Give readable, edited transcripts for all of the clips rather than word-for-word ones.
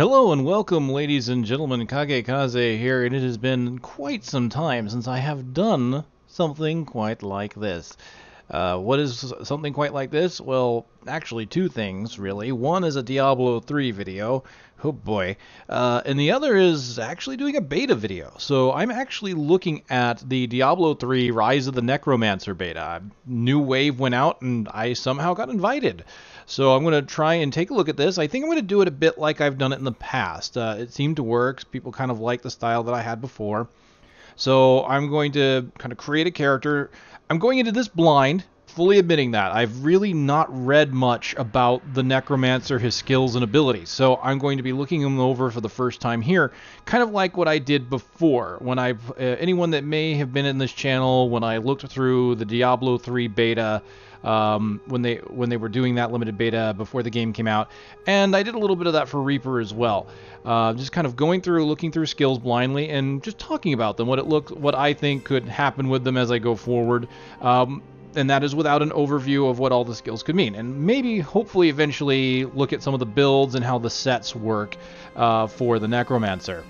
Hello and welcome, ladies and gentlemen. KageKaze here, and it has been quite some time since I have done something quite like this. What is something quite like this? Well, actually two things, really. One is a Diablo 3 video, oh boy, and the other is actually doing a beta video. So I'm actually looking at the Diablo 3 Rise of the Necromancer beta. New wave went out, and I somehow got invited. So I'm going to try and take a look at this. I think I'm going to do it a bit like I've done it in the past. It seemed to work. People kind of like the style that I had before. So I'm going to kind of create a character. I'm going into this blind, fully admitting that. I've really not read much about the Necromancer, his skills and abilities. So I'm going to be looking him over for the first time here, kind of like what I did before. When anyone that may have been in this channel, when I looked through the Diablo 3 beta, when they were doing that limited beta before the game came out, and I did a little bit of that for Reaper as well. Just kind of going through, looking through skills blindly, and just talking about them, what I think could happen with them as I go forward. And that is without an overview of what all the skills could mean. And maybe, hopefully, eventually look at some of the builds and how the sets work for the Necromancer.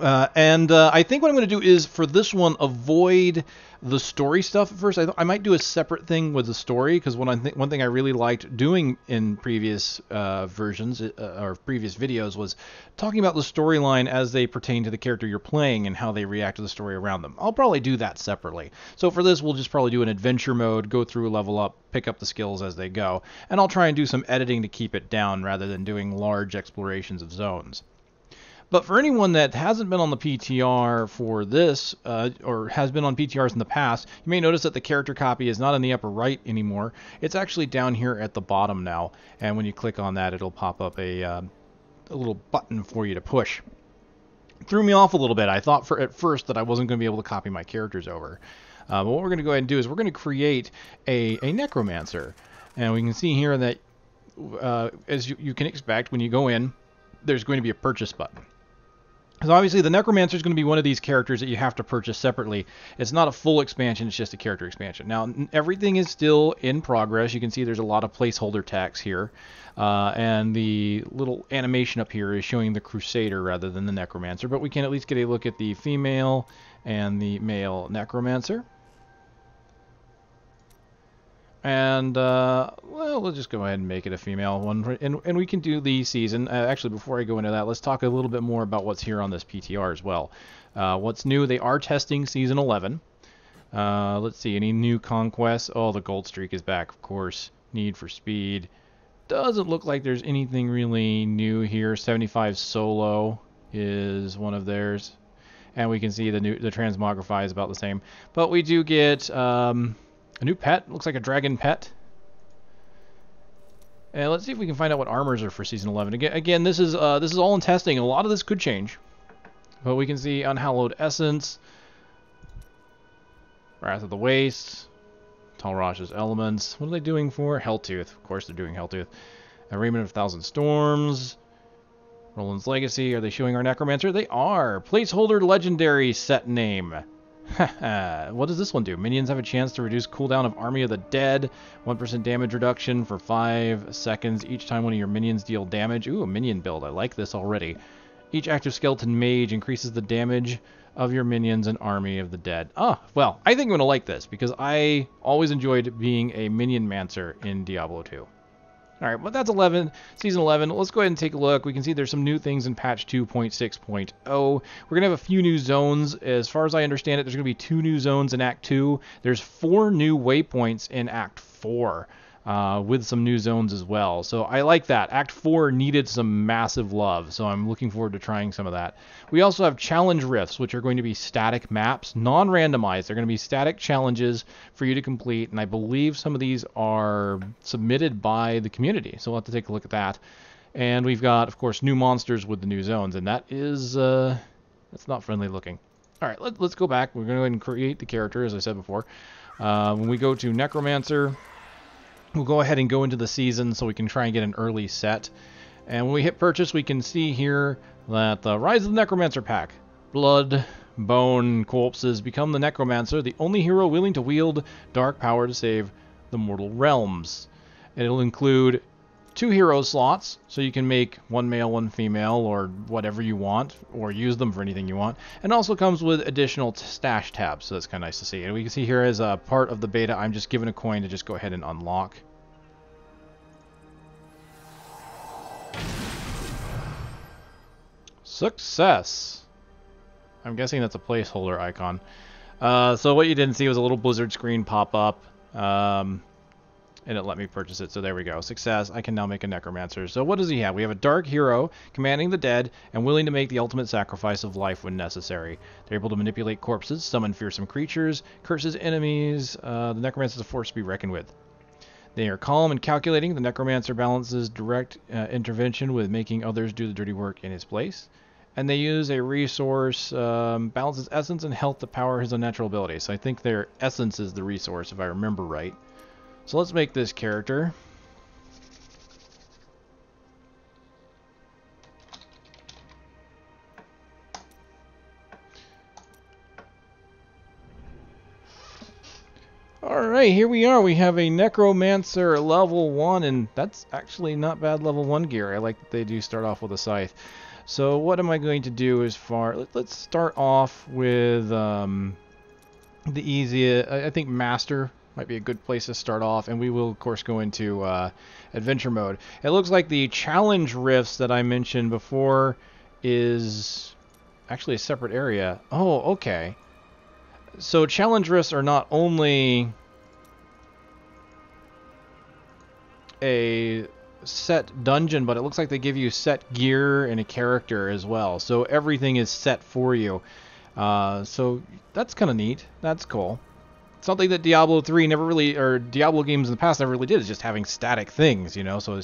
I think what I'm going to do is, for this one, avoid the story stuff at first. I might do a separate thing with the story, because one thing I really liked doing in previous versions, or previous videos, was talking about the storyline as they pertain to the character you're playing and how they react to the story around them. I'll probably do that separately. So for this, we'll just probably do an adventure mode, go through, level up, pick up the skills as they go, and I'll try and do some editing to keep it down rather than doing large explorations of zones. But for anyone that hasn't been on the PTR for this, or has been on PTRs in the past, you may notice that the character copy is not in the upper right anymore. It's actually down here at the bottom now, and when you click on that, it'll pop up a little button for you to push. It threw me off a little bit. I thought at first that I wasn't going to be able to copy my characters over. But what we're going to go ahead and do is we're going to create a Necromancer. And we can see here that, as you can expect, when you go in, there's going to be a purchase button. So obviously the Necromancer is going to be one of these characters that you have to purchase separately. It's not a full expansion, it's just a character expansion. Now, everything is still in progress. You can see there's a lot of placeholder text here. And the little animation up here is showing the Crusader rather than the Necromancer. But we can at least get a look at the female and the male Necromancer. And, well, we'll just go ahead and make it a female one. And we can do the season. Actually, before I go into that, let's talk a little bit more about what's here on this PTR as well. What's new, they are testing Season 11. Let's see, any new conquests? Oh, the Gold Streak is back, of course. Need for Speed. Doesn't look like there's anything really new here. 75 Solo is one of theirs. And we can see the Transmogrify is about the same. But we do get... a new pet, looks like a dragon pet. And let's see if we can find out what armors are for Season 11. Again, this is all in testing. A lot of this could change. But we can see Unhallowed Essence, Wrath of the Waste, Talrash's Elements. What are they doing for? Helltooth. Of course they're doing Helltooth. Raiment of 1,000 Storms. Roland's Legacy. Are they showing our Necromancer? They are. Placeholder Legendary set name. What does this one do? Minions have a chance to reduce cooldown of Army of the Dead. 1% damage reduction for 5 seconds each time one of your minions deal damage. Ooh, a minion build. I like this already. Each active skeleton mage increases the damage of your minions and Army of the Dead. Ah, well, I think I'm going to like this because I always enjoyed being a minion mancer in Diablo 2. Alright, well that's Season 11. Let's go ahead and take a look. We can see there's some new things in patch 2.6.0. We're going to have a few new zones. As far as I understand it, there's going to be 2 new zones in Act 2. There's 4 new waypoints in Act 4. With some new zones as well. So I like that. Act 4 needed some massive love, so I'm looking forward to trying some of that. We also have challenge rifts, which are going to be static maps, non-randomized. They're going to be static challenges for you to complete, and I believe some of these are submitted by the community, so we'll have to take a look at that. And we've got, of course, new monsters with the new zones, and that is, that's not friendly looking. Alright, let's go back. We're going to go ahead and create the character, as I said before. When we go to Necromancer, we'll go ahead and go into the season so we can try and get an early set. And when we hit purchase, we can see here that the Rise of the Necromancer pack. Blood, Bone, Corpses become the Necromancer, the only hero willing to wield dark power to save the mortal realms. It'll include 2 hero slots, so you can make 1 male, 1 female, or whatever you want, or use them for anything you want. And also comes with additional stash tabs, so that's kind of nice to see. And we can see here as a part of the beta, I'm just given a coin to just go ahead and unlock. Success! I'm guessing that's a placeholder icon. So what you didn't see was a little blizzard screen pop up. And it let me purchase it, so there we go. Success. I can now make a Necromancer. So what does he have? We have a dark hero, commanding the dead, and willing to make the ultimate sacrifice of life when necessary. They're able to manipulate corpses, summon fearsome creatures, curses enemies. The Necromancer is a force to be reckoned with. They are calm and calculating. The Necromancer balances direct intervention with making others do the dirty work in his place. And they use a resource, balances essence and health to power his unnatural abilities. So I think their essence is the resource, if I remember right. So let's make this character. Alright, here we are. We have a Necromancer level 1, and that's actually not bad level 1 gear. I like that they do start off with a Scythe. So what am I going to do as far... Let's start off with the easiest... I think Master might be a good place to start off, and we will, of course, go into adventure mode. It looks like the challenge rifts that I mentioned before is actually a separate area. Oh, okay. So challenge rifts are not only a set dungeon, but it looks like they give you set gear and a character as well. So everything is set for you. So that's kind of neat. That's cool. Something that Diablo 3 never really, or Diablo games in the past never really did, is just having static things, you know, so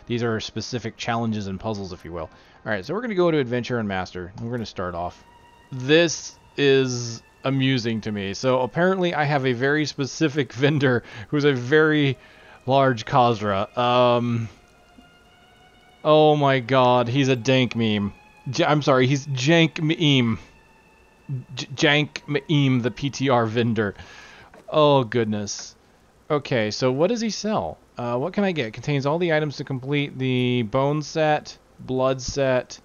these are specific challenges and puzzles, if you will. Alright, so we're going to go to Adventure and Master, and we're going to start off. This is amusing to me. So apparently I have a very specific vendor who's a very large Khazra. Oh my god, he's a dank meme. I'm sorry, he's Djank meme. Djank meme, the PTR vendor. Oh, goodness. Okay, so what does he sell? What can I get? It contains all the items to complete the Bone set, Blood set,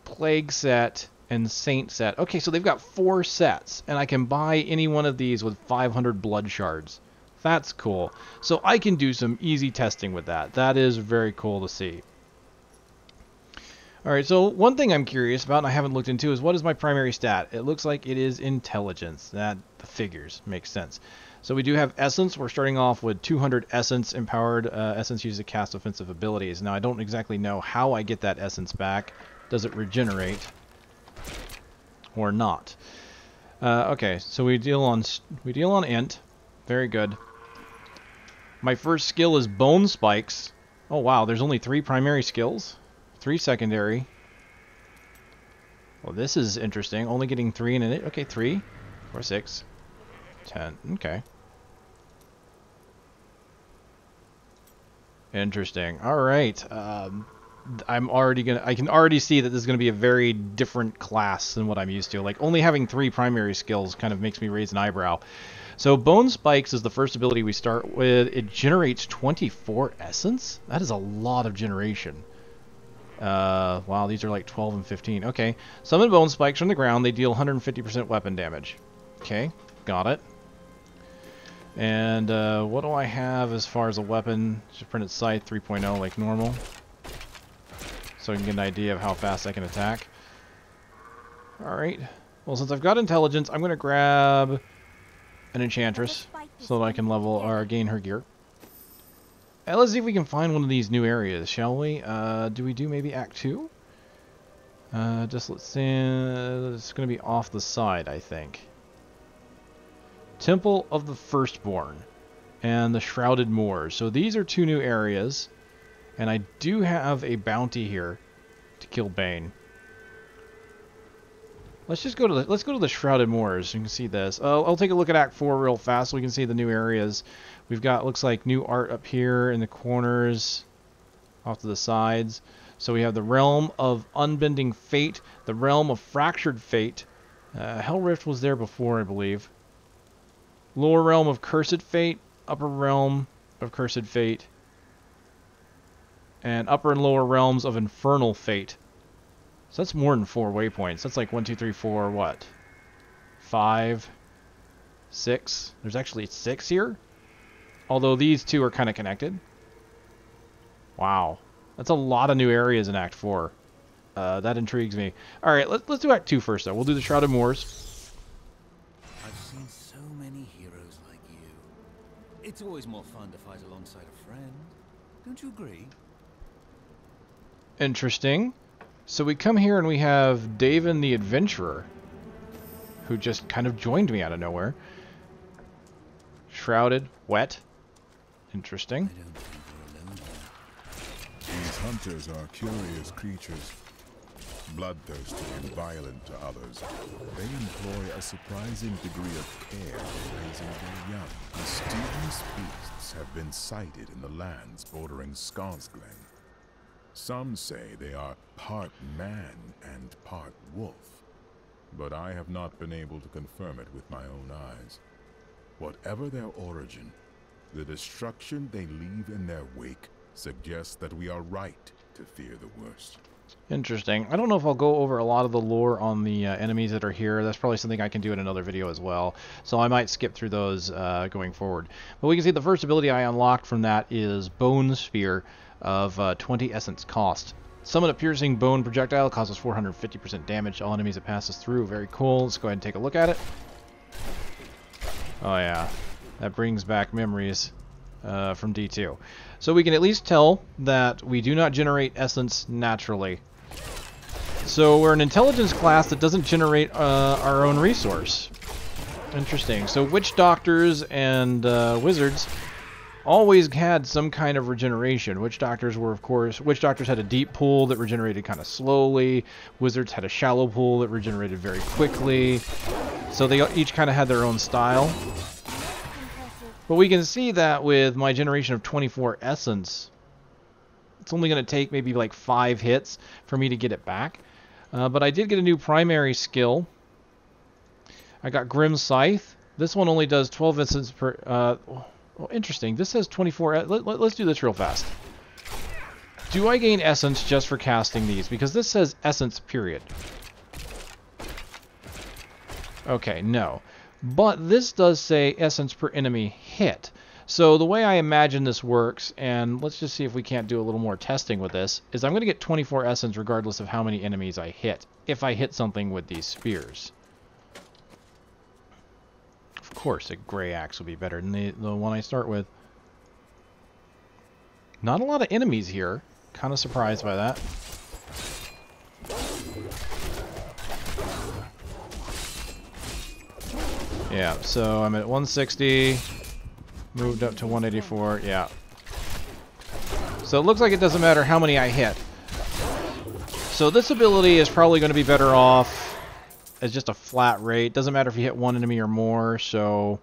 Plague set, and Saint set. Okay, so they've got 4 sets, and I can buy any one of these with 500 blood shards. That's cool. So I can do some easy testing with that. That is very cool to see. Alright, so one thing I'm curious about, and I haven't looked into, is what is my primary stat? It looks like it is intelligence. That figures. Makes sense. So we do have essence. We're starting off with 200 essence empowered. Essence uses to cast offensive abilities. Now I don't exactly know how I get that essence back. Does it regenerate or not? Okay, so we deal on int. Very good. My first skill is bone spikes. Oh wow, there's only 3 primary skills. 3 secondary. Well, this is interesting. Only getting 3 in it. Okay, 3, 4, 6, 10. Okay. Interesting. All right. I can already see that this is gonna be a very different class than what I'm used to. Like only having 3 primary skills kind of makes me raise an eyebrow. So Bone Spikes is the first ability we start with. It generates 24 essence. That is a lot of generation. Wow, these are like 12 and 15. Okay, summon Bone Spikes from the ground. They deal 150% weapon damage. Okay, got it. And what do I have as far as a weapon? Just printed Scythe 3.0 like normal. So I can get an idea of how fast I can attack. Alright. Well, since I've got intelligence, I'm going to grab an enchantress so that I can level or gain her gear. And let's see if we can find one of these new areas, shall we? Do we do maybe Act 2? Just let's see. It's going to be off the side, I think. Temple of the Firstborn and the Shrouded Moors. So these are 2 new areas. And I do have a bounty here to kill Bane. Let's just go to the Shrouded Moors. You can see this. I'll take a look at Act 4 real fast so we can see the new areas. We've got, looks like, new art up here in the corners, off to the sides. So we have the Realm of Unbending Fate, the Realm of Fractured Fate. Hell Rift was there before, I believe. Lower Realm of Cursed Fate, Upper Realm of Cursed Fate. and upper and lower realms of infernal fate. So that's more than 4 waypoints. That's like 1, 2, 3, 4, what? 5, 6. There's actually 6 here? Although these 2 are kind of connected. Wow. That's a lot of new areas in Act 4. That intrigues me. Alright, let's do Act 2 first, though. We'll do the Shrouded Moors. I've seen so many heroes like you. It's always more fun to fight alongside a friend. Don't you agree? Interesting. So we come here and we have Davin the Adventurer, who just kind of joined me out of nowhere. Shrouded, wet. Interesting. I don't think we're alone here. These hunters are curious creatures, bloodthirsty and violent to others. They employ a surprising degree of care in raising their young. Mysterious beasts have been sighted in the lands bordering Skarsglen. Some say they are part man and part wolf, but I have not been able to confirm it with my own eyes. Whatever their origin, the destruction they leave in their wake suggests that we are right to fear the worst. Interesting. I don't know if I'll go over a lot of the lore on the enemies that are here. That's probably something I can do in another video as well. So I might skip through those going forward. But we can see the first ability I unlocked from that is Bone Spear of 20 essence cost. Summon a piercing bone projectile, causes 450% damage to all enemies it passes through. Very cool. Let's go ahead and take a look at it. Oh yeah, that brings back memories from D2. So we can at least tell that we do not generate essence naturally. So we're an intelligence class that doesn't generate our own resource. Interesting. So witch doctors and wizards always had some kind of regeneration. Witch doctors were, of course, witch doctors had a deep pool that regenerated kind of slowly. Wizards had a shallow pool that regenerated very quickly. So they each kind of had their own style. But we can see that with my generation of 24 essence, it's only going to take maybe like 5 hits for me to get it back. But I did get a new primary skill. I got Grim Scythe. This one only does 12 essence per... well, interesting. This says 24... Let's do this real fast. Do I gain essence just for casting these? Because this says essence, period. Okay, no. But this does say essence per enemy hit. So the way I imagine this works, and let's just see if we can't do a little more testing with this, is I'm going to get 24 essence regardless of how many enemies I hit, if I hit something with these spears. Of course, a gray axe will be better than the one I start with. Not a lot of enemies here. Kind of surprised by that. Yeah, so I'm at 160, moved up to 184, yeah. So it looks like it doesn't matter how many I hit. So this ability is probably going to be better off as just a flat rate. Doesn't matter if you hit one enemy or more, so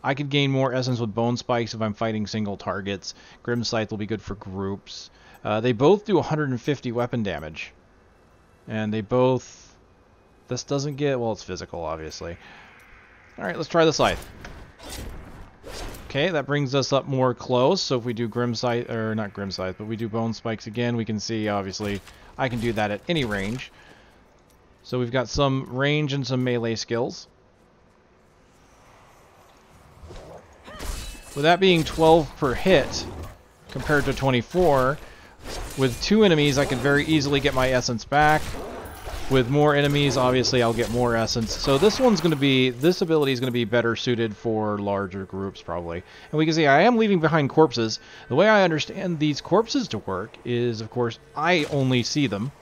I could gain more essence with Bone Spikes if I'm fighting single targets. Grim Scythe will be good for groups. They both do 150 weapon damage. And they both... This doesn't get... Well, it's physical, obviously. Alright, let's try the Scythe. Okay, that brings us up more close. So if we do Grim Scythe, or not Grim Scythe, but we do Bone Spikes again, we can see, obviously, I can do that at any range. So we've got some range and some melee skills. With that being 12 per hit, compared to 24, with 2 enemies, I can very easily get my essence back. With more enemies, obviously, I'll get more essence. So this ability is going to be better suited for larger groups, probably. And we can see I am leaving behind corpses. The way I understand these corpses to work is, of course, I only see them.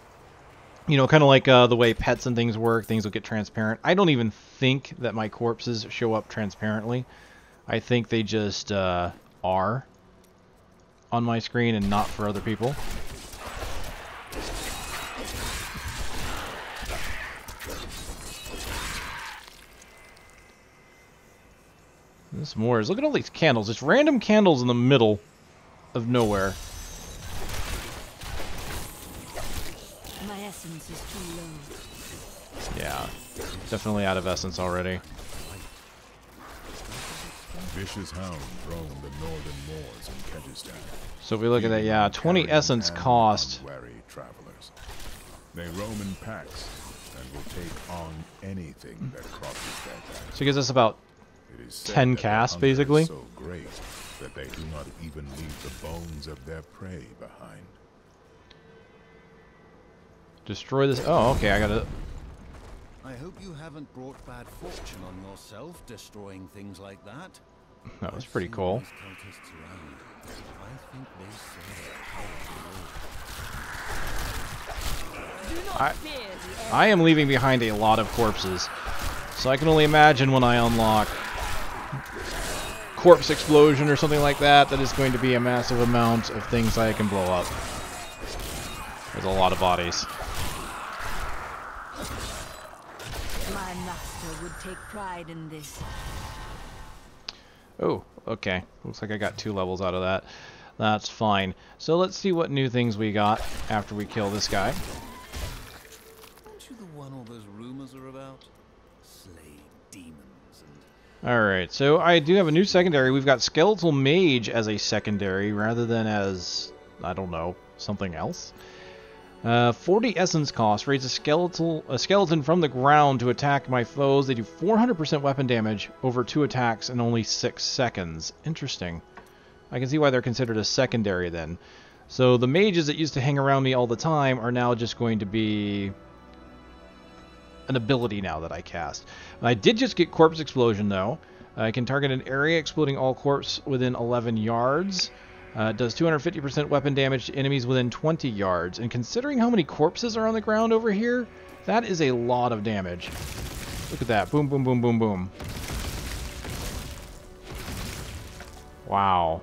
You know, kind of like the way pets and things work. Things will get transparent. I don't even think that my corpses show up transparently. I think they just are on my screen and not for other people. This Moors. Look at all these candles. It's random candles in the middle of nowhere. My essence is too low. Yeah, definitely out of essence already. Vicious hounds roam the northern moors in KageKaze. So if we look at that, yeah, 20 essence cost. Unwary travelers. They roam in packs and will take on anything that crosses their path. So it gives us about It is said 10 that their casts, hunger is basically. so great that they do not even leave the bones of their prey behind. Destroy this. Oh, okay, I gotta. I hope you haven't brought bad fortune on yourself destroying things like that. That was I've pretty seen cool. these cultists around. I think they serve a powerful Do not I- fear the air. I am leaving behind a lot of corpses. So I can only imagine when I unlock corpse explosion or something like that, that is going to be a massive amount of things I can blow up. There's a lot of bodies. My master would take pride in this. Oh, okay. Looks like I got 2 levels out of that. That's fine. So let's see what new things we got after we kill this guy. Aren't you the one all those rumors are about? Slaying demons and... Alright, so I do have a new secondary. We've got Skeletal Mage as a secondary rather than as, I don't know, something else. 40 essence cost. Raise a skeleton from the ground to attack my foes. They do 400% weapon damage over 2 attacks in only 6 seconds. Interesting. I can see why they're considered a secondary then. So the mages that used to hang around me all the time are now just going to be an ability now that I cast. I did just get Corpse Explosion though. I can target an area exploding all corpse within 11 yards. It does 250% weapon damage to enemies within 20 yards. And considering how many corpses are on the ground over here, that is a lot of damage. Look at that. Boom, boom, boom, boom, boom. Wow.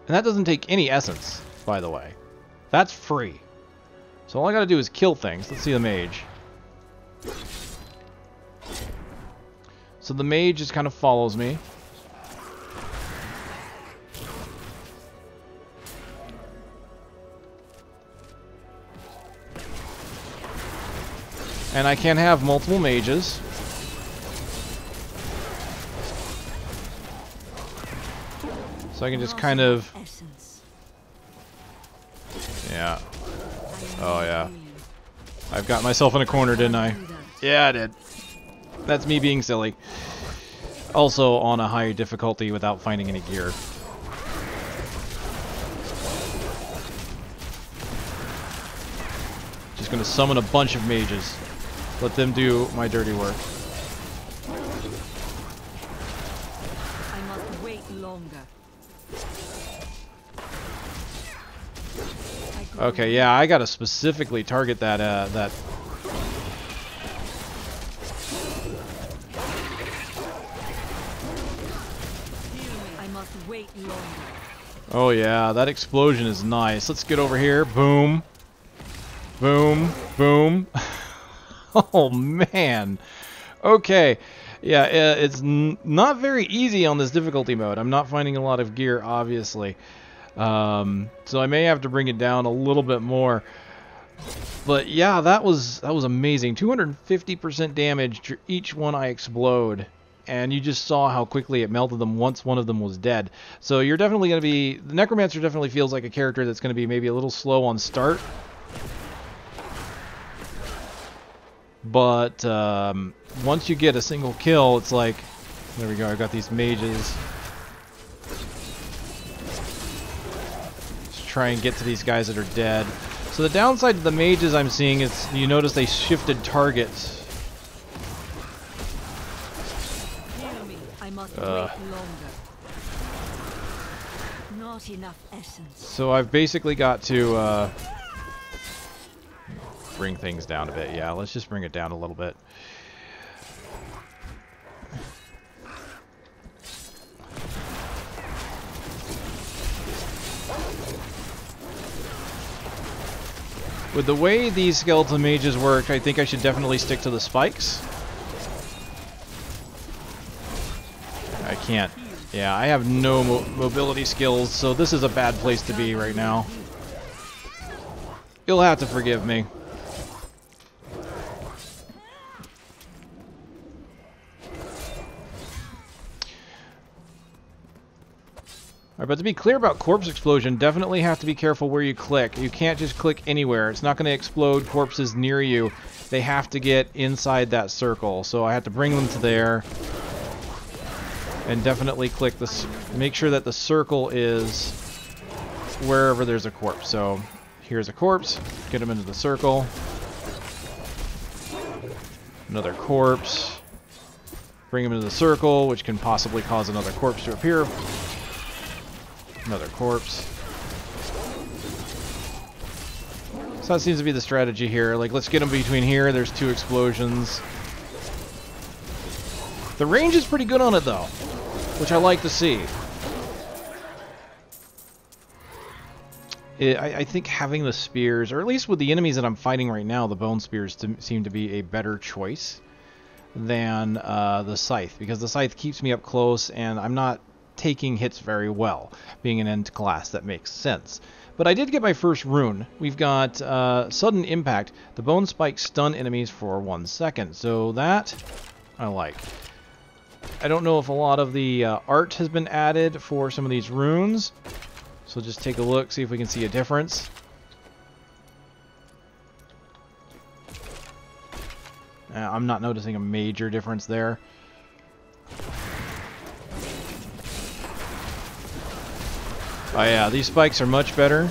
And that doesn't take any essence, by the way. That's free. So all I gotta do is kill things. Let's see the mage. So the mage just kind of follows me. And I can have multiple mages. So I can just kind of... Essence. Yeah. Oh, yeah. I've got myself in a corner, didn't I? Yeah, I did. That's me being silly. Also on a high difficulty without finding any gear. Just gonna summon a bunch of mages. Let them do my dirty work. I must wait longer. Okay, yeah, I gotta specifically target that, that... I must wait longer. Oh yeah, that explosion is nice. Let's get over here. Boom. Boom. Boom. Oh man. Okay. Yeah, it's not very easy on this difficulty mode. I'm not finding a lot of gear, obviously. So I may have to bring it down a little bit more. But yeah, that was amazing. 250% damage to each one I explode. And you just saw how quickly it melted them once one of them was dead. So you're definitely going to be... The Necromancer definitely feels like a character that's going to be maybe a little slow on start. But once you get a single kill, it's like... There we go, I've got these mages. Just try and get to these guys that are dead. So the downside to the mages I'm seeing is, you notice they shifted targets. I must wait longer. Not enough essence. So I've basically got to bring things down a bit. Yeah, let's just bring it down a little bit. With the way these skeleton mages work, I think I should definitely stick to the spikes. I can't. Yeah, I have no mobility skills, so this is a bad place to be right now. You'll have to forgive me. Alright, but to be clear about corpse explosion, definitely have to be careful where you click. You can't just click anywhere. It's not going to explode corpses near you. They have to get inside that circle. So I have to bring them to there. And definitely click this. Make sure that the circle is wherever there's a corpse. So here's a corpse. Get them into the circle. Another corpse. Bring them into the circle, which can possibly cause another corpse to appear. Another corpse. So that seems to be the strategy here. Like, let's get them between here. There's 2 explosions. The range is pretty good on it, though, which I like to see. I think having the spears, or at least with the enemies that I'm fighting right now, the bone spears seem to be a better choice than the Scythe, because the Scythe keeps me up close, and I'm not taking hits very well. Being an end class, that makes sense. But I did get my first rune. We've got Sudden Impact. The bone spikes stun enemies for 1 second, so that I like. I don't know if a lot of the art has been added for some of these runes, so just take a look, see if we can see a difference. I'm not noticing a major difference there. Oh yeah, these spikes are much better.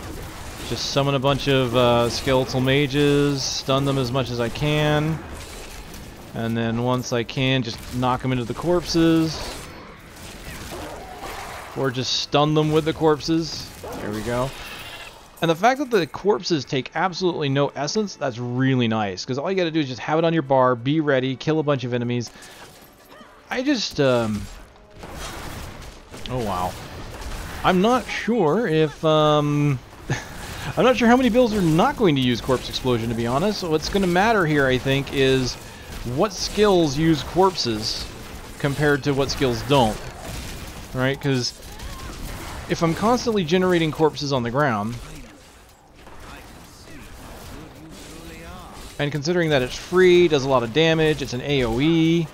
Just summon a bunch of skeletal mages, stun them as much as I can, and then once I can, just knock them into the corpses. Or just stun them with the corpses. There we go. And the fact that the corpses take absolutely no essence, that's really nice. Because all you gotta do is just have it on your bar, be ready, kill a bunch of enemies. I just, oh wow. I'm not sure if, I'm not sure how many builds are not going to use Corpse Explosion, to be honest. So what's going to matter here, I think, is what skills use corpses compared to what skills don't. Right? Because if I'm constantly generating corpses on the ground, and considering that it's free, does a lot of damage, it's an AoE,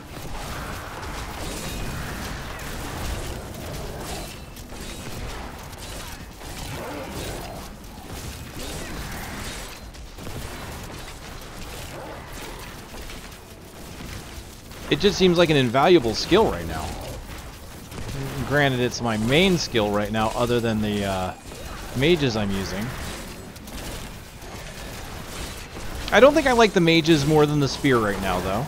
it just seems like an invaluable skill right now. Granted, it's my main skill right now, other than the mages I'm using. I don't think I like the mages more than the spear right now, though.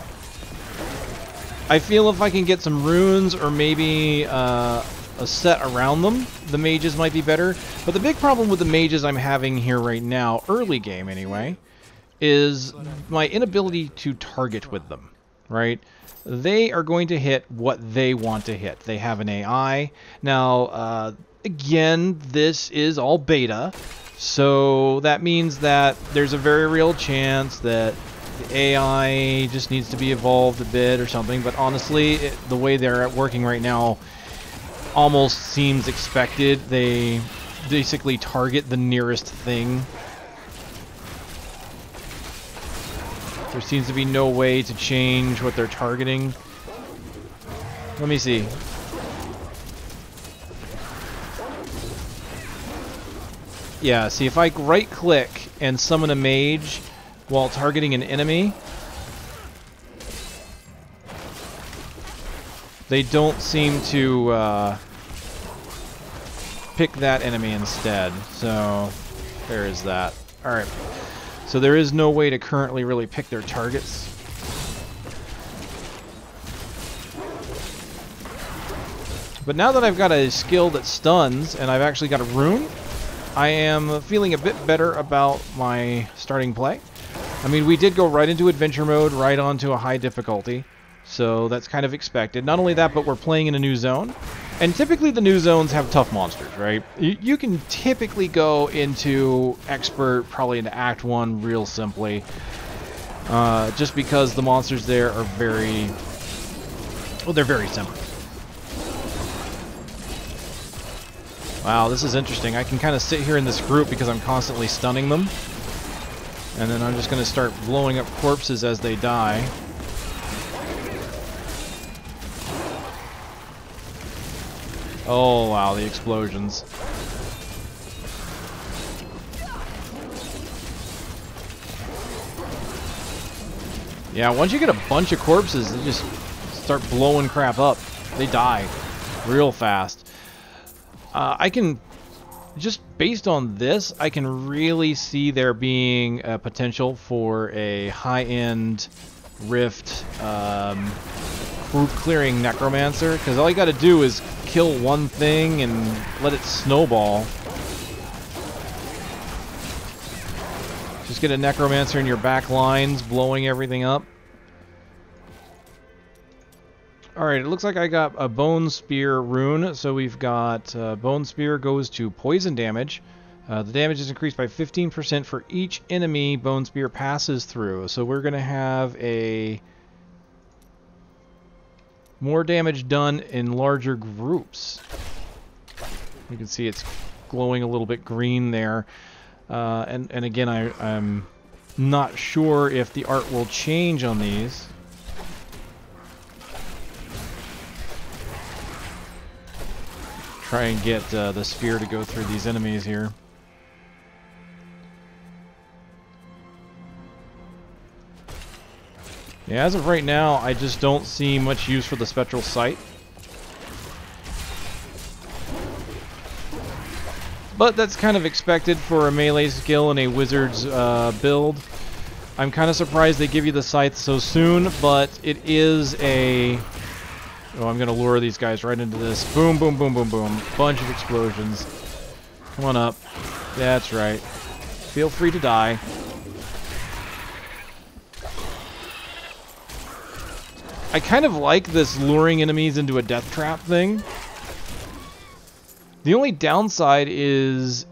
I feel if I can get some runes, or maybe a set around them, the mages might be better. But the big problem with the mages I'm having here right now, early game anyway, is my inability to target with them, right? They are going to hit what they want to hit. They have an AI. Now, again, this is all beta, so that means that there's a very real chance that the AI just needs to be evolved a bit or something, but honestly, the way they're working right now almost seems expected. They basically target the nearest thing. There seems to be no way to change what they're targeting. Let me see. Yeah, see, if I right-click and summon a mage while targeting an enemy, they don't seem to pick that enemy instead. So, there is that. Alright. So there is no way to currently really pick their targets. But now that I've got a skill that stuns, and I've actually got a rune, I am feeling a bit better about my starting play. I mean, we did go right into adventure mode, right onto a high difficulty, so that's kind of expected. Not only that, but we're playing in a new zone. And typically the new zones have tough monsters, right? You can typically go into Expert, probably into Act 1 real simply. Just because the monsters there are very... well, they're very simple. Wow, this is interesting. I can kind of sit here in this group because I'm constantly stunning them. And then I'm just going to start blowing up corpses as they die. Oh, wow, the explosions. Yeah, once you get a bunch of corpses, they just start blowing crap up. They die real fast. I can, just based on this, I can really see there being a potential for a high-end Rift group clearing Necromancer, because all you gotta do is kill one thing and let it snowball. Just get a Necromancer in your back lines, blowing everything up. Alright, it looks like I got a Bone Spear rune, so we've got Bone Spear goes to poison damage. The damage is increased by 15% for each enemy Bone Spear passes through. So we're going to have a more damage done in larger groups. You can see it's glowing a little bit green there. And again, I'm not sure if the art will change on these. Try and get the spear to go through these enemies here. Yeah, as of right now, I just don't see much use for the Spectral Scythe. But that's kind of expected for a melee skill in a wizard's build. I'm kind of surprised they give you the Scythe so soon, but it is a... Oh, I'm going to lure these guys right into this. Boom, boom, boom, boom, boom. Bunch of explosions. Come on up. That's right. Feel free to die. I kind of like this luring enemies into a death trap thing. The only downside is,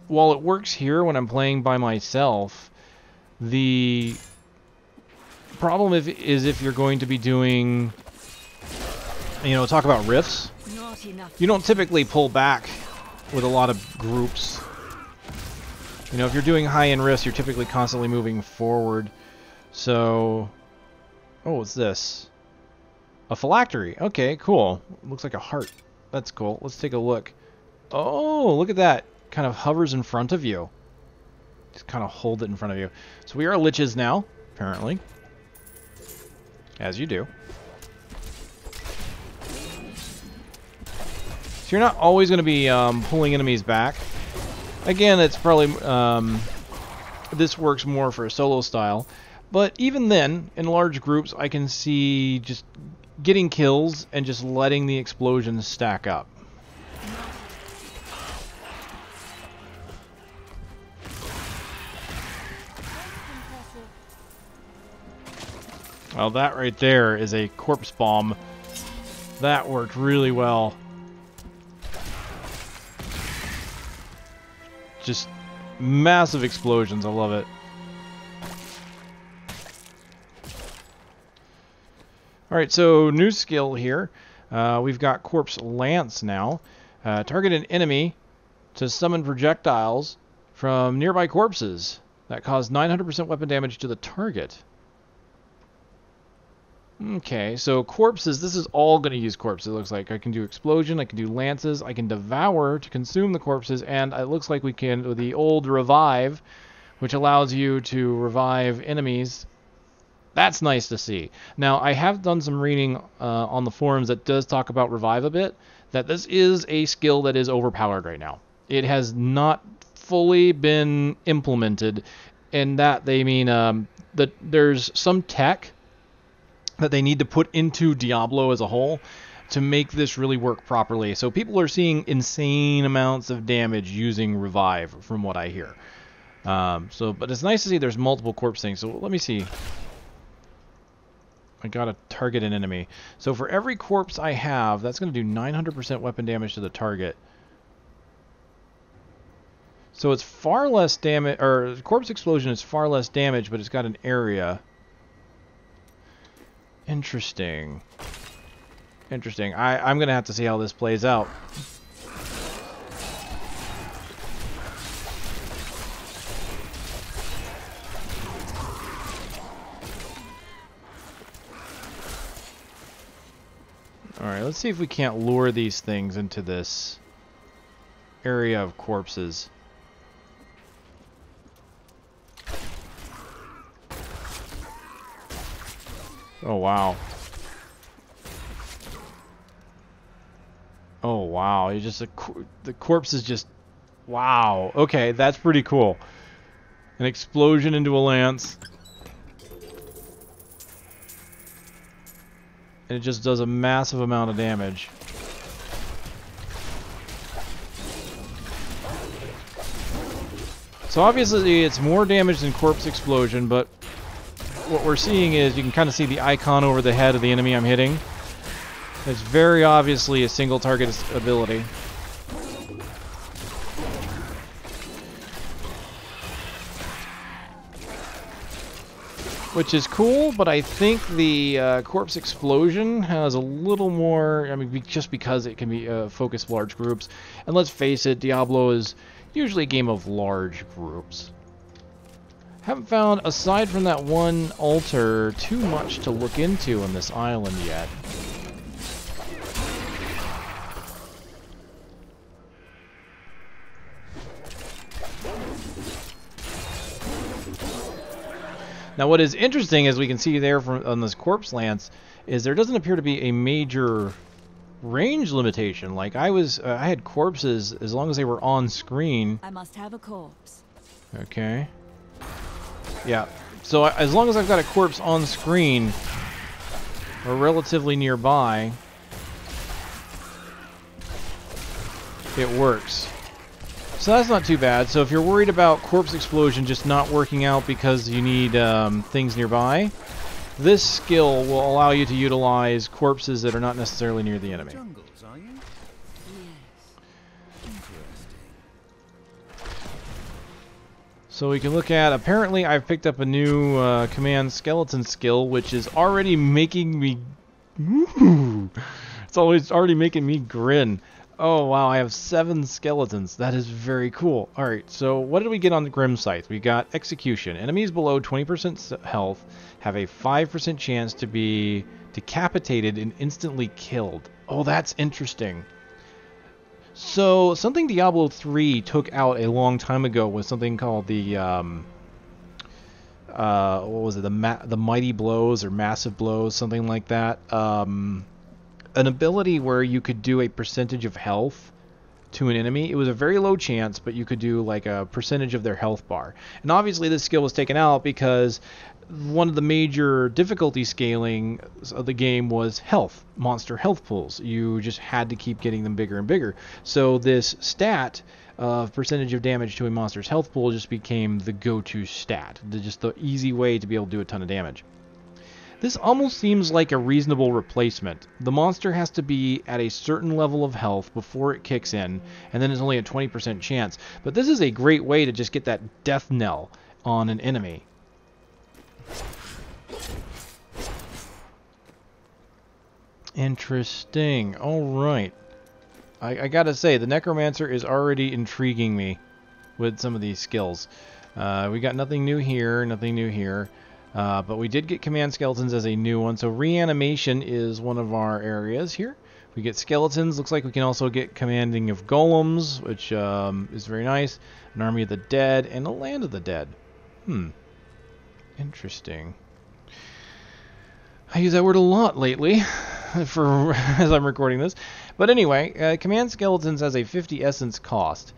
while it works here when I'm playing by myself, the problem is if you're going to be doing, you know, talk about rifts, you don't typically pull back with a lot of groups. You know, if you're doing high-end rifts, you're typically constantly moving forward. So... Oh, what's this? A phylactery. Okay, cool. Looks like a heart. That's cool. Let's take a look. Oh, look at that. Kind of hovers in front of you. Just kind of hold it in front of you. So we are liches now, apparently. As you do. So you're not always going to be pulling enemies back. Again, it's probably... this works more for a solo style. But even then, in large groups, I can see just getting kills and just letting the explosions stack up. Well, that right there is a corpse bomb. That worked really well. Just massive explosions. I love it. Alright, so new skill here. We've got Corpse Lance now. Target an enemy to summon projectiles from nearby corpses that cause 900% weapon damage to the target. Okay, so corpses, this is all going to use corpses, it looks like. I can do explosion, I can do lances, I can devour to consume the corpses, and it looks like we can do the old revive, which allows you to revive enemies. That's nice to see. Now, I have done some reading on the forums that does talk about revive a bit, that this is a skill that is overpowered right now. It has not fully been implemented, and that they mean that there's some tech that they need to put into Diablo as a whole to make this really work properly. So people are seeing insane amounts of damage using revive, from what I hear. But it's nice to see there's multiple corpse things. So let me see. I gotta target an enemy. So for every corpse I have, that's going to do 900% weapon damage to the target. So it's far less damage, or corpse explosion is far less damage, but it's got an area. Interesting. Interesting. I'm going to have to see how this plays out. Alright, let's see if we can't lure these things into this area of corpses. Oh, wow. Oh, wow. You just the corpse is just... Wow. Okay, that's pretty cool. An explosion into a lance. And it just does a massive amount of damage. So obviously it's more damage than corpse explosion, but what we're seeing is you can kind of see the icon over the head of the enemy I'm hitting. It's very obviously a single target ability. Which is cool, but I think the corpse explosion has a little more, I mean, just because it can be focused large groups. And let's face it, Diablo is usually a game of large groups. Haven't found, aside from that one altar, too much to look into on this island yet. Now what is interesting, as we can see there from, on this corpse lance, is there doesn't appear to be a major range limitation. Like I had corpses as long as they were on screen. I must have a corpse. Okay. Yeah. So as long as I've got a corpse on screen or relatively nearby, it works. So that's not too bad. So if you're worried about corpse explosion just not working out because you need things nearby, this skill will allow you to utilize corpses that are not necessarily near the enemy. Jungles, are you? Yes. Interesting. So we can look at, apparently I've picked up a new command skeleton skill, which is already making me... It's already making me grin. Oh wow, I have 7 skeletons. That is very cool. Alright, so what did we get on the Grim Scythe? We got Execution. Enemies below 20% health have a 5% chance to be decapitated and instantly killed. Oh, that's interesting. So, something Diablo 3 took out a long time ago was something called the, what was it? The Mighty Blows or Massive Blows, something like that. An ability where you could do a percentage of health to an enemy. It was a very low chance, but you could do like a percentage of their health bar. And obviously this skill was taken out because one of the major difficulty scaling of the game was health, monster health pools. You just had to keep getting them bigger and bigger. So this stat of percentage of damage to a monster's health pool just became the go-to stat. Just the easy way to be able to do a ton of damage. This almost seems like a reasonable replacement. The monster has to be at a certain level of health before it kicks in, and then it's only a 20% chance. But this is a great way to just get that death knell on an enemy. Interesting. Alright. I gotta say, the Necromancer is already intriguing me with some of these skills. We got nothing new here, nothing new here. But we did get command skeletons as a new one. So reanimation is one of our areas here. We get skeletons. Looks like we can also get commanding of golems, which is very nice. An army of the dead and a land of the dead. Interesting. I use that word a lot lately for as I'm recording this. But anyway, command skeletons has a 50 essence cost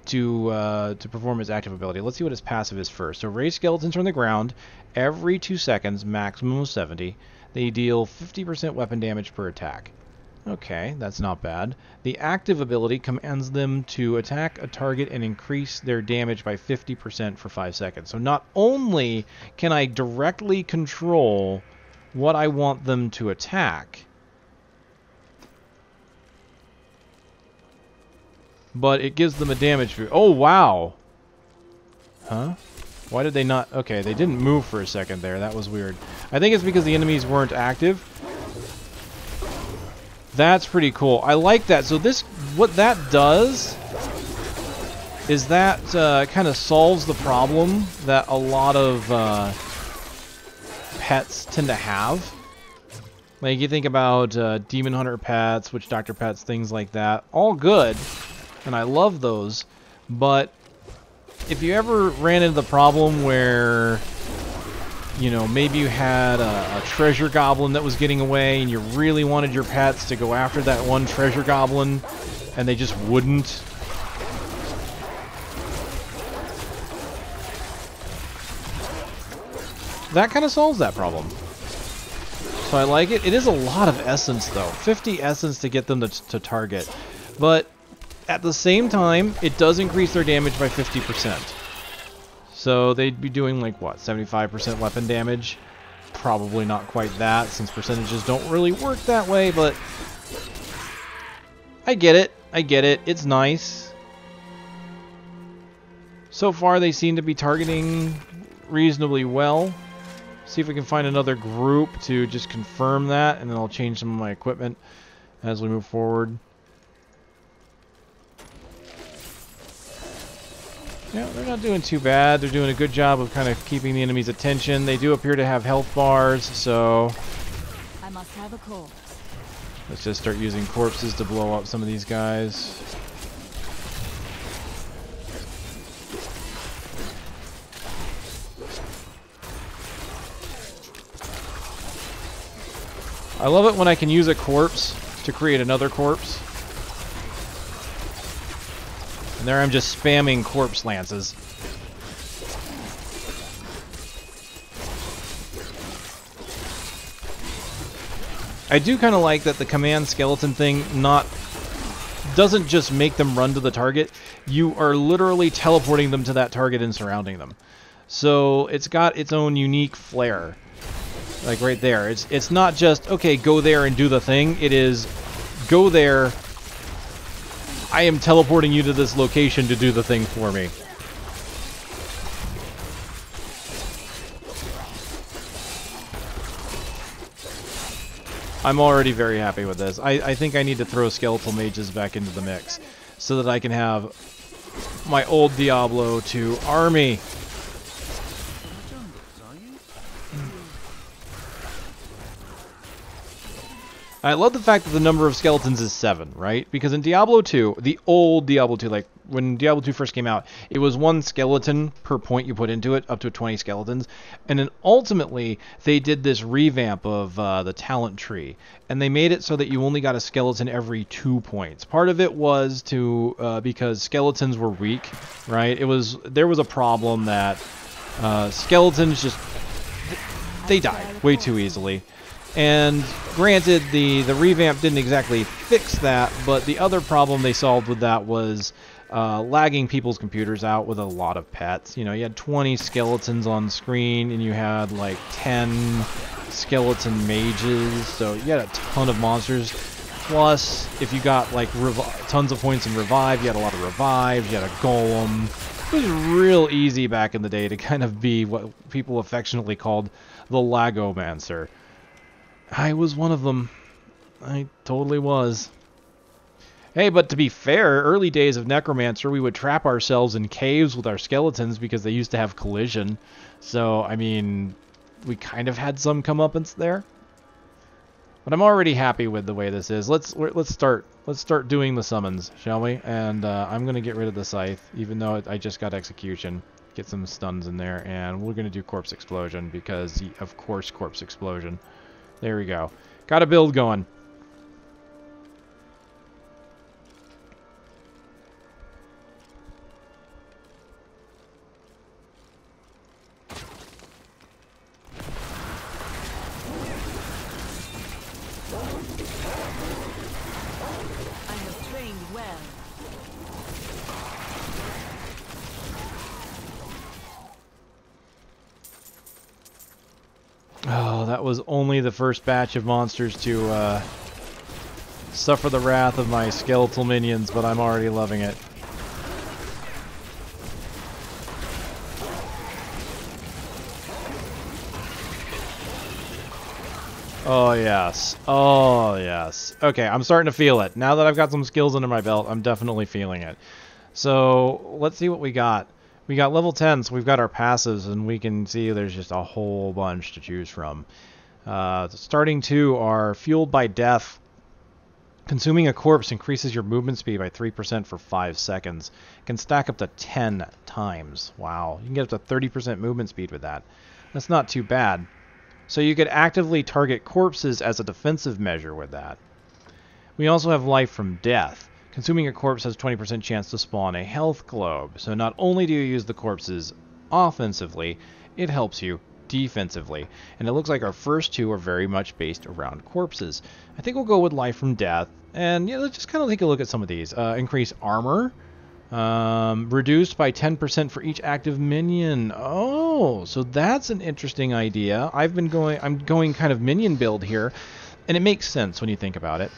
to perform his active ability. Let's see what his passive is first. So raise skeletons from the ground every 2 seconds, maximum of 70. They deal 50% weapon damage per attack. Okay, that's not bad. The active ability commands them to attack a target and increase their damage by 50% for 5 seconds. So not only can I directly control what I want them to attack, but it gives them a damage boost. Oh, wow. Huh? Why did they not... Okay, they didn't move for a second there. That was weird. I think it's because the enemies weren't active. That's pretty cool. I like that. So this... What that does is that kind of solves the problem that a lot of pets tend to have. Like, you think about Demon Hunter pets, Witch Doctor pets, things like that. All good, and I love those. But if you ever ran into the problem where, you know, maybe you had a treasure goblin that was getting away and you really wanted your pets to go after that one treasure goblin and they just wouldn't. That kind of solves that problem. So I like it. It is a lot of essence, though. 50 essence to get them to target. But at the same time, it does increase their damage by 50%. So they'd be doing, like, what, 75% weapon damage? Probably not quite that, since percentages don't really work that way, but I get it. I get it. It's nice. So far, they seem to be targeting reasonably well. See if we can find another group to just confirm that, and then I'll change some of my equipment as we move forward. Yeah, they're not doing too bad. They're doing a good job of kind of keeping the enemy's attention. They do appear to have health bars, so I must have a corpse. let's just start using corpses to blow up some of these guys. I love it when I can use a corpse to create another corpse. And there I'm just spamming corpse lances. I do kind of like that the command skeleton thing doesn't just make them run to the target. You are literally teleporting them to that target and surrounding them. So it's got its own unique flair. Like right there. It's not just, okay, go there and do the thing. It is, go there. I am teleporting you to this location to do the thing for me. I'm already very happy with this. I think I need to throw skeletal mages back into the mix so that I can have my old Diablo 2 army. I love the fact that the number of skeletons is 7, right? Because in Diablo 2, the old Diablo 2, like when Diablo 2 first came out, it was 1 skeleton per point you put into it, up to 20 skeletons. And then ultimately, they did this revamp of the talent tree. And they made it so that you only got a skeleton every 2 points. Part of it was to because skeletons were weak, right? There was a problem that skeletons just, they died way too easily. And granted, the revamp didn't exactly fix that, but the other problem they solved with that was lagging people's computers out with a lot of pets. You know, you had 20 skeletons on screen, and you had like 10 skeleton mages, so you had a ton of monsters. Plus, if you got like tons of points in revive, you had a lot of revives, you had a golem. It was real easy back in the day to kind of be what people affectionately called the Lagomancer. I was one of them. I totally was. Hey, but to be fair, early days of Necromancer, we would trap ourselves in caves with our skeletons because they used to have collision. So, I mean, we kind of had some comeuppance there. But I'm already happy with the way this is. Let's start doing the summons, shall we? And I'm gonna get rid of the Scythe, even though I just got execution. Get some stuns in there, and we're gonna do Corpse Explosion because, of course, Corpse Explosion. There we go. Got a build going. I have trained well. Oh, that was only the first batch of monsters to suffer the wrath of my skeletal minions, but I'm already loving it. Oh, yes. Oh, yes. Okay, I'm starting to feel it. Now that I've got some skills under my belt, I'm definitely feeling it. So, let's see what we got. We got level 10, so we've got our passives, and we can see there's just a whole bunch to choose from. Starting 2 are Fueled by Death. Consuming a corpse increases your movement speed by 3% for 5 seconds. Can stack up to 10 times. Wow. You can get up to 30% movement speed with that. That's not too bad. So you could actively target corpses as a defensive measure with that. We also have Life from Death. Consuming a corpse has a 20% chance to spawn a health globe. So not only do you use the corpses offensively, it helps you defensively. And it looks like our first 2 are very much based around corpses. I think we'll go with Life from Death. And yeah, let's just kind of take a look at some of these. Increase armor. Reduced by 10% for each active minion. Oh, so that's an interesting idea. I'm going kind of minion build here. And it makes sense when you think about it.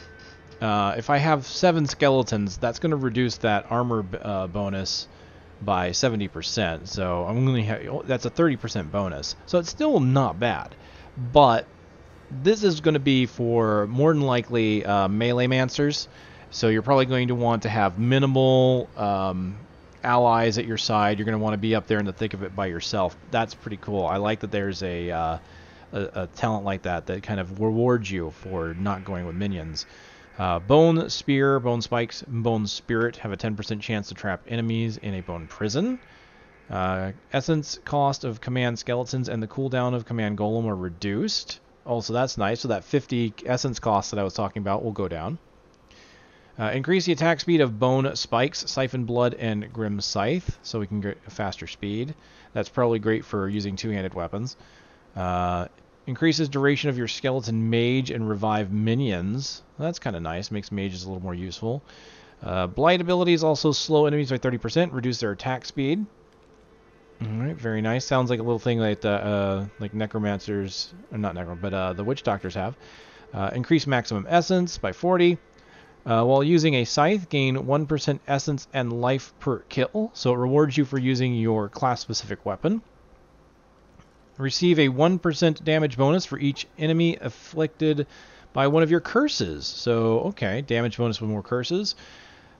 If I have 7 skeletons, that's going to reduce that armor bonus by 70%. So I'm going to have, that's a 30% bonus. So it's still not bad. But this is going to be for more than likely melee mancers. So you're probably going to want to have minimal allies at your side. You're going to want to be up there in the thick of it by yourself. That's pretty cool. I like that there's a talent like that that kind of rewards you for not going with minions. Bone Spear, Bone Spikes, Bone Spirit have a 10% chance to trap enemies in a bone prison. Essence cost of command skeletons and the cooldown of command golem are reduced. Also, that's nice. So that 50 essence cost that I was talking about will go down. Increase the attack speed of Bone Spikes, Siphon Blood, and Grim Scythe, so we can get a faster speed. That's probably great for using two-handed weapons. Increases duration of your skeleton mage and revive minions. That's kind of nice. Makes mages a little more useful. Blight abilities also slow enemies by 30%, reduce their attack speed. Alright, very nice. Sounds like a little thing like the like necromancers, or not necromancers, but the witch doctors have. Increase maximum essence by 40. While using a scythe, gain 1% essence and life per kill, so it rewards you for using your class-specific weapon. Receive a 1% damage bonus for each enemy afflicted by one of your curses. So, okay, damage bonus with more curses.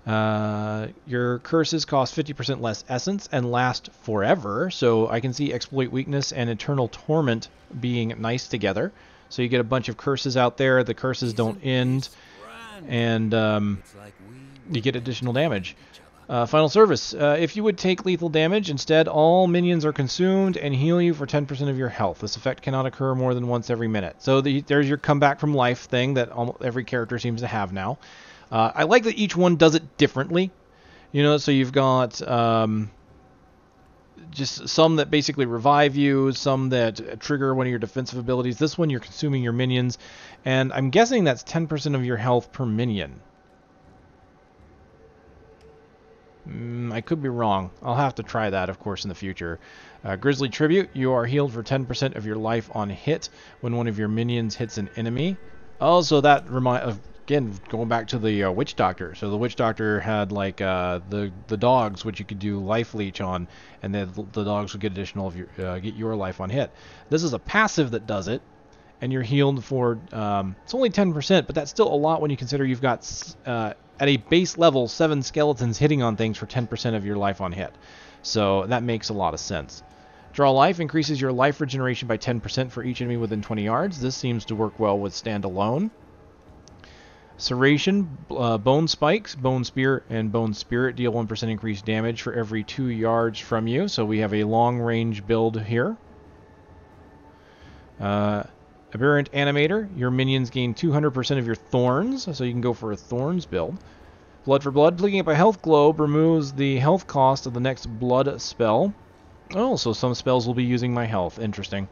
Your curses cost 50% less essence and last forever, so I can see Exploit Weakness and Eternal Torment being nice together. So you get a bunch of curses out there, the curses don't end, and you get additional damage. Final service. If you would take lethal damage, instead all minions are consumed and heal you for 10% of your health. This effect cannot occur more than once every minute. So there's your comeback from life thing that almost every character seems to have now. I like that each one does it differently. You know, so you've got just some that basically revive you, some that trigger one of your defensive abilities. This one you're consuming your minions, and I'm guessing that's 10% of your health per minion. I could be wrong. I'll have to try that, of course, in the future. Grisly Tribute. You are healed for 10% of your life on hit when one of your minions hits an enemy. Also, that again, going back to the Witch Doctor. So the Witch Doctor had like the dogs, which you could do life leech on, and then the dogs would get additional of your get your life on hit. This is a passive that does it, and you're healed for it's only 10%, but that's still a lot when you consider you've got at a base level 7 skeletons hitting on things for 10% of your life on hit. So that makes a lot of sense. Draw Life increases your life regeneration by 10% for each enemy within 20 yards. This seems to work well with standalone. Serration, Bone Spikes, Bone Spear, and Bone Spirit deal 1% increased damage for every 2 yards from you. So we have a long-range build here. Aberrant Animator, your minions gain 200% of your thorns, so you can go for a thorns build. Blood for Blood, picking up a health globe removes the health cost of the next blood spell. Oh, so some spells will be using my health. Interesting.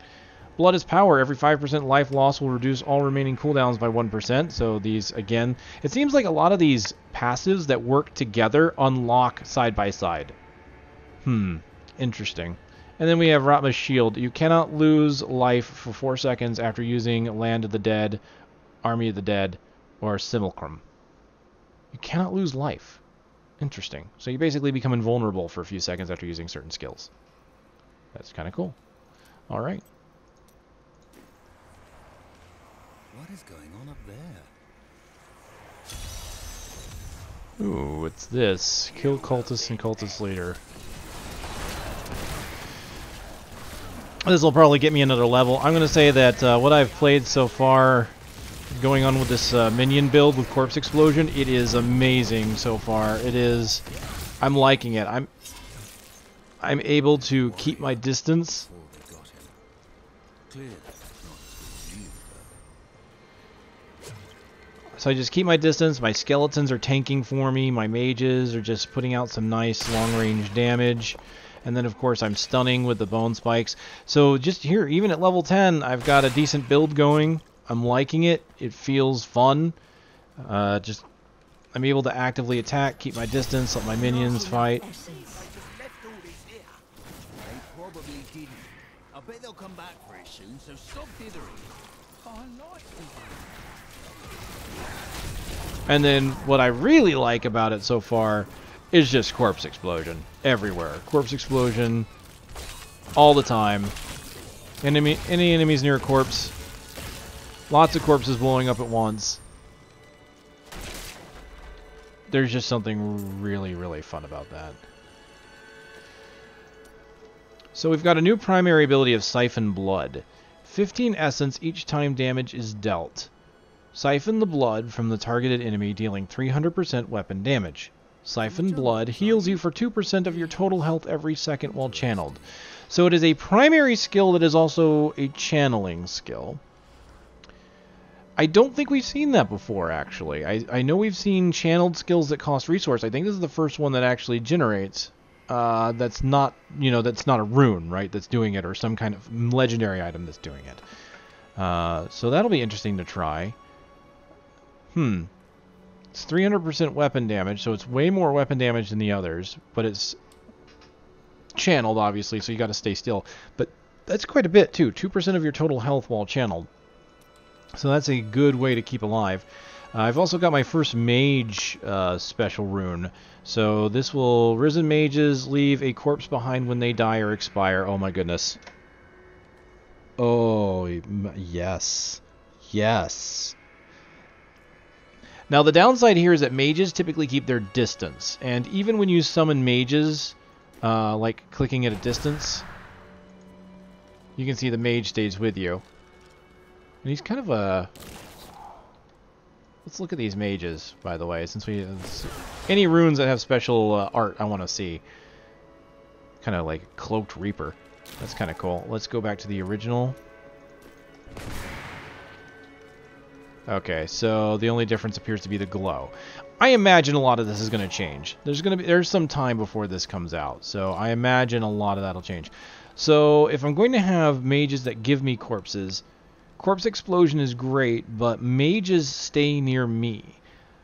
Blood is Power. Every 5% life loss will reduce all remaining cooldowns by 1%. So these, again, it seems like a lot of these passives that work together unlock side by side. Interesting. And then we have Ratma's Shield. You cannot lose life for 4 seconds after using Land of the Dead, Army of the Dead, or Simulacrum. You cannot lose life. Interesting. So you basically become invulnerable for a few seconds after using certain skills. That's kind of cool. Alright. What is going on up there? Ooh, what's this? Kill cultists and cultist leader. This will probably get me another level. I'm going to say that what I've played so far, going on with this minion build with Corpse Explosion, it is amazing so far. It is... I'm liking it. I'm able to keep my distance. So I just keep my distance. My skeletons are tanking for me. My mages are just putting out some nice long-range damage. And then, of course, I'm stunning with the bone spikes. So just here, even at level 10, I've got a decent build going. I'm liking it. It feels fun. I'm able to actively attack, keep my distance, let my minions fight. I bet they'll come back very soon, so stop dithering. And then what I really like about it so far is just Corpse Explosion everywhere. Corpse Explosion all the time. Any enemies near a corpse. Lots of corpses blowing up at once. There's just something really, really fun about that. So we've got a new primary ability of Siphon Blood. 15 essence each time damage is dealt. Siphon the blood from the targeted enemy, dealing 300% weapon damage. Siphon Blood heals you for 2% of your total health every second while channeled. So it is a primary skill that is also a channeling skill. I don't think we've seen that before, actually. I know we've seen channeled skills that cost resource. I think this is the first one that actually generates. That's not, that's not a rune, right, that's doing it, or some kind of legendary item that's doing it. So that'll be interesting to try. It's 300% weapon damage, so it's way more weapon damage than the others, but it's channeled, obviously, so you got to stay still. But that's quite a bit, too. 2% of your total health while channeled. So that's a good way to keep alive. I've also got my first Mage special rune. So this will... Risen Mages leave a corpse behind when they die or expire. Oh my goodness. Oh, yes. Yes. Now the downside here is that mages typically keep their distance. And even when you summon mages, like clicking at a distance, you can see the mage stays with you. And he's kind of a... Let's look at these mages, by the way, since we... Any runes that have special art I want to see. Kind of like Cloaked Reaper. That's kind of cool. Let's go back to the original. Okay, so the only difference appears to be the glow. I imagine a lot of this is going to change. There's some time before this comes out, so I imagine a lot of that'll change. So if I'm going to have mages that give me corpses, Corpse Explosion is great, but mages stay near me.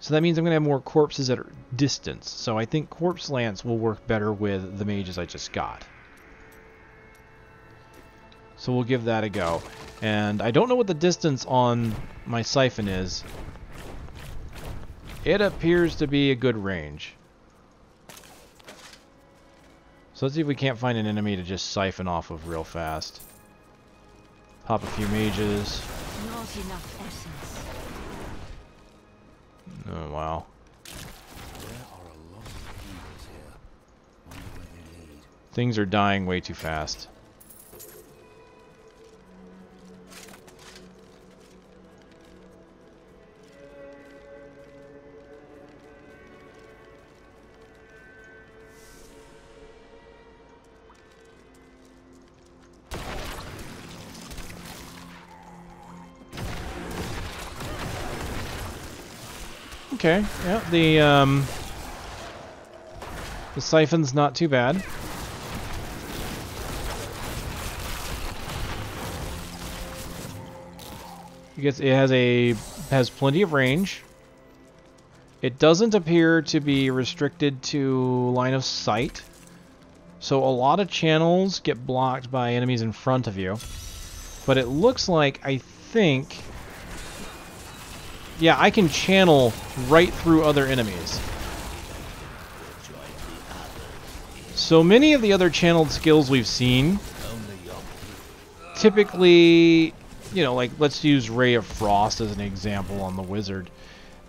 So that means I'm going to have more corpses at a distance. So I think Corpse Lance will work better with the mages I just got. So we'll give that a go. And I don't know what the distance on my Siphon is. It appears to be a good range. So let's see if we can't find an enemy to just siphon off of real fast. Pop a few mages. Not enough essence. Oh, wow. There are a lot of healers here. Wonder where they lead. Things are dying way too fast. Okay, yeah, the Siphon's not too bad. It has plenty of range. It doesn't appear to be restricted to line of sight. So a lot of channels get blocked by enemies in front of you. But it looks like, I think... Yeah, I can channel right through other enemies. So many of the other channeled skills we've seen, typically, like let's use Ray of Frost as an example on the wizard.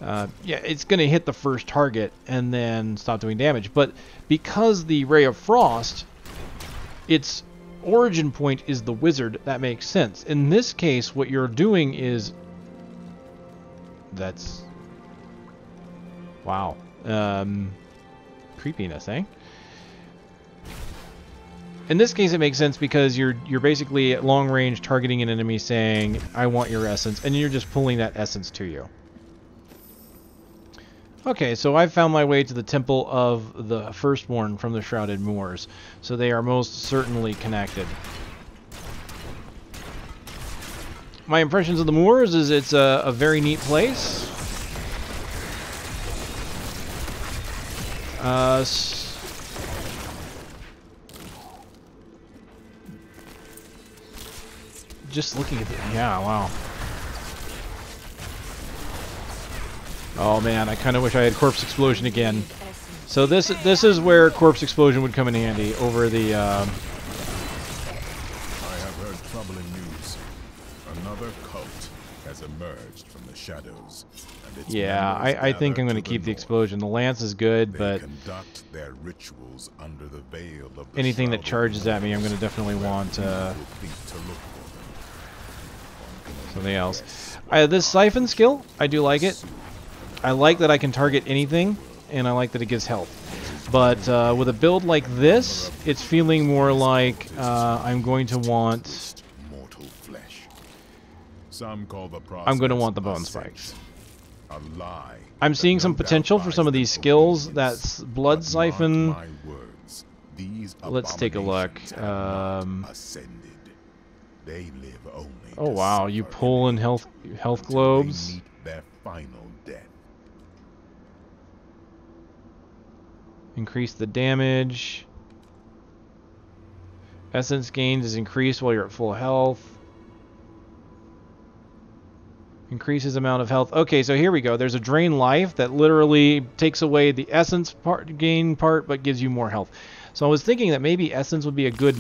Yeah, it's going to hit the first target and then stop doing damage. But because the Ray of Frost, it's origin point is the wizard, that makes sense. In this case, what you're doing is... That's... Wow. Creepiness, eh? In this case, it makes sense because you're basically at long range targeting an enemy saying, I want your essence, and you're just pulling that essence to you. Okay, so I've found my way to the Temple of the Firstborn from the Shrouded Moors, so they are most certainly connected. My impressions of the Moors is it's a very neat place. Just looking at the... Yeah, wow. Oh man, I kind of wish I had Corpse Explosion again. So this is where Corpse Explosion would come in handy over the... I have heard troubling news. Another cult has emerged from the shadows. And its yeah, members I think gather I'm going to the keep the north. explosion. The lance is good, They but conduct their rituals under the veil of the anything that Shrouded charges at me, I'm Moors, going to definitely where want few would think to look for them. something else. This Siphon skill, I do like it. I like that I can target anything, and I like that it gives health. But with a build like this, it's feeling more like I'm going to want... Mortal flesh. Some call the I'm going to want the bone spikes. I'm seeing some potential for some of these skills. That's Blood Siphon. Let's take a look. Oh wow, you pull in health globes. Increase the damage. Essence gains is increased while you're at full health. Increases amount of health. Okay, so here we go. There's a drain life that literally takes away the essence gain part, but gives you more health. So I was thinking that maybe essence would be a good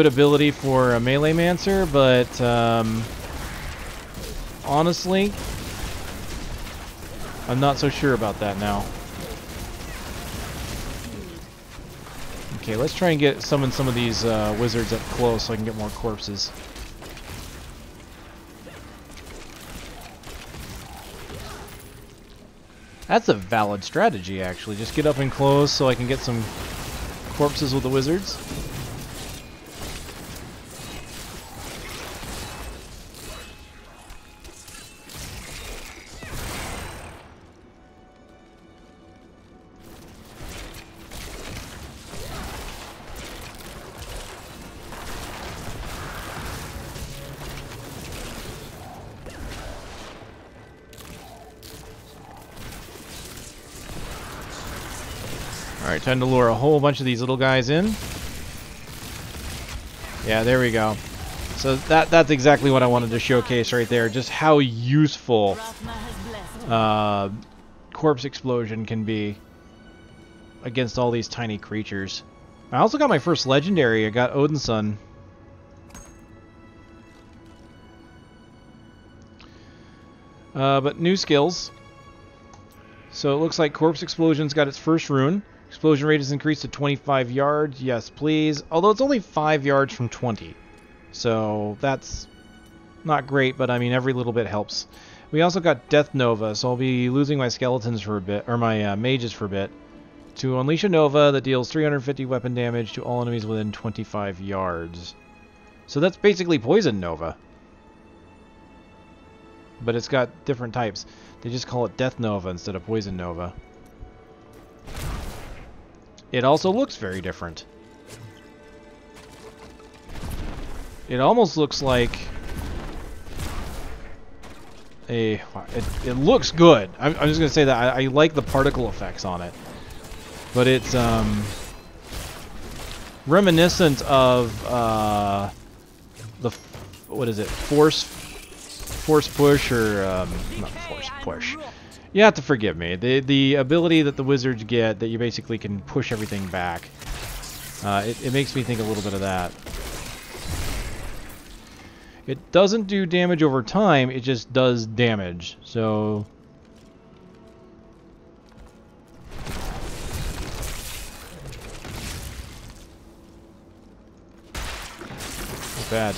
ability for a melee mancer, but honestly, I'm not so sure about that now. Okay, let's try and summon some of these wizards up close so I can get more corpses. That's a valid strategy, actually. Just get up and close so I can get some corpses with the wizards. Alright, time to lure a whole bunch of these little guys in. Yeah, there we go. So that's exactly what I wanted to showcase right there. Just how useful Corpse Explosion can be against all these tiny creatures. I also got my first legendary. I got Odin's Son. But new skills. So it looks like Corpse Explosion's got its first rune. Explosion rate is increased to 25 yards. Yes, please. Although it's only 5 yards from 20. So that's not great, but I mean, every little bit helps. We also got Death Nova, so I'll be losing my skeletons for a bit, or my mages for a bit, to unleash a Nova that deals 350 weapon damage to all enemies within 25 yards. So that's basically Poison Nova. But it's got different types. They just call it Death Nova instead of Poison Nova. It also looks very different. It almost looks like a... It looks good. I'm just going to say that. I like the particle effects on it. But it's reminiscent of the... What is it? Force push or... not force push. You have to forgive me. The ability that the wizards get, that you basically can push everything back, it makes me think a little bit of that. It doesn't do damage over time, it just does damage. So... Not bad.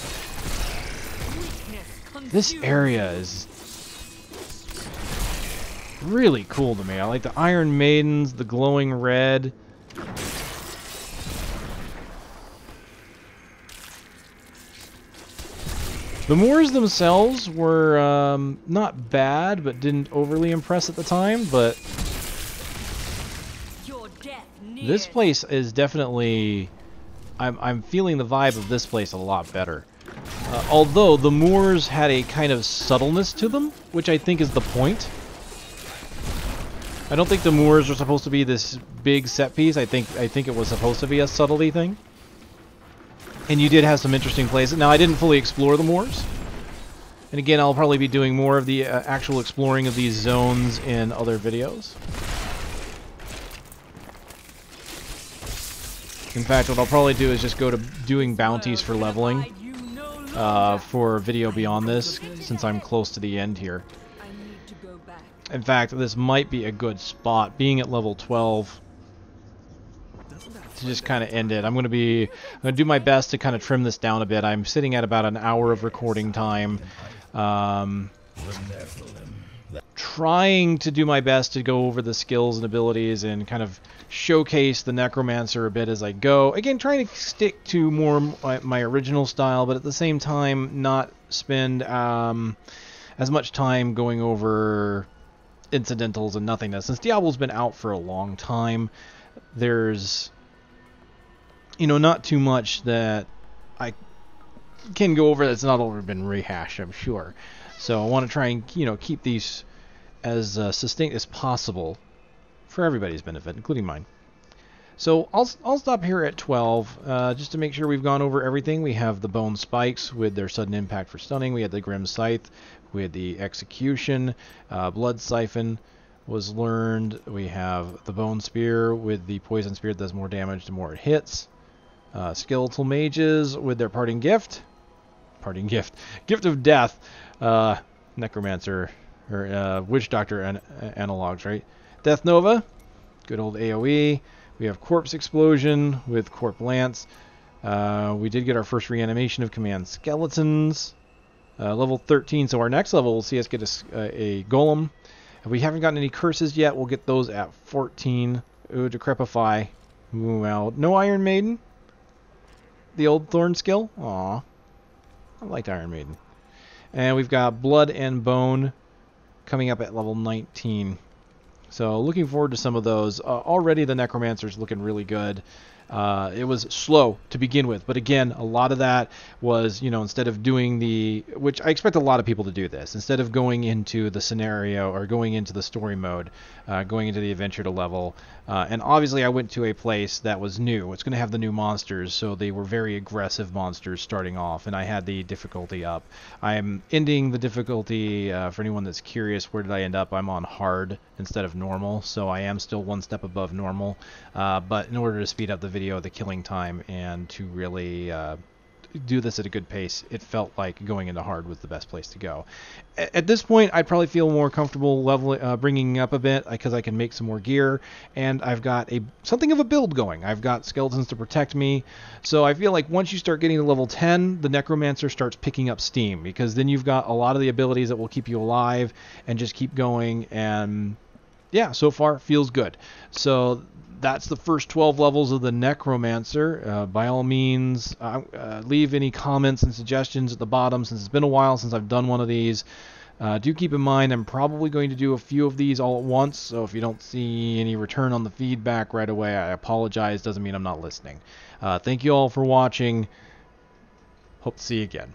This area is really cool to me. I like the Iron Maidens, the glowing red. The Moors themselves were not bad, but didn't overly impress at the time, but this place is definitely... I'm feeling the vibe of this place a lot better. Although the Moors had a kind of subtleness to them, which I think is the point. I don't think the Moors are supposed to be this big set piece. I think it was supposed to be a subtlety thing. And you did have some interesting places. Now, I didn't fully explore the Moors. And again, I'll probably be doing more of the actual exploring of these zones in other videos. In fact, what I'll probably do is just go to doing bounties for leveling for a video beyond this, since I'm close to the end here. In fact, this might be a good spot, being at level 12, to just kind of end it. I'm going to do my best to kind of trim this down a bit. I'm sitting at about an hour of recording time. Trying to do my best to go over the skills and abilities and kind of showcase the Necromancer a bit as I go. Again, trying to stick to more my original style, but at the same time not spend as much time going over incidentals and nothingness. Since Diablo's been out for a long time, there's, you know, not too much that I can go over that's not already been rehashed, I'm sure. So I want to try and, you know, keep these as succinct as possible for everybody's benefit, including mine. So I'll stop here at 12, just to make sure we've gone over everything. We have the Bone Spikes with their sudden impact for stunning. We had the Grim Scythe with the Execution. Blood Siphon was learned. We have the Bone Spear with the Poison Spear that does more damage the more it hits. Skeletal Mages with their Parting Gift. Gift of Death. Necromancer, or Witch Doctor analogs, right? Death Nova, good old AoE. We have Corpse Explosion with Corp Lance. We did get our first reanimation of Command Skeletons. Level 13, so our next level will see us get a Golem. If we haven't gotten any curses yet, we'll get those at 14. Ooh, Decrepify. Ooh, well, no Iron Maiden. The old Thorn skill. Aw, I liked Iron Maiden. And we've got Blood and Bone coming up at level 19. So looking forward to some of those. Already the Necromancer's looking really good. It was slow to begin with, but again, a lot of that was, you know, instead of doing which I expect a lot of people to do this, instead of going into the scenario or going into the story mode, going into the adventure to level, and obviously I went to a place that was new. It's going to have the new monsters, so they were very aggressive monsters starting off, and I had the difficulty up. I'm ending the difficulty, for anyone that's curious, where did I end up? I'm on hard instead of normal, so I am still one step above normal, but in order to speed up the video, the killing time, and to really do this at a good pace, it felt like going into hard was the best place to go. At this point, I'd probably feel more comfortable bringing up a bit, because I can make some more gear, and I've got something of a build going. I've got skeletons to protect me, so I feel like once you start getting to level 10, the Necromancer starts picking up steam, because then you've got a lot of the abilities that will keep you alive and just keep going, and yeah, so far feels good. So that's the first 12 levels of the Necromancer. By all means, leave any comments and suggestions at the bottom, since it's been a while since I've done one of these. Do keep in mind I'm probably going to do a few of these all at once, so if you don't see any return on the feedback right away, I apologize. Doesn't mean I'm not listening. Thank you all for watching. Hope to see you again.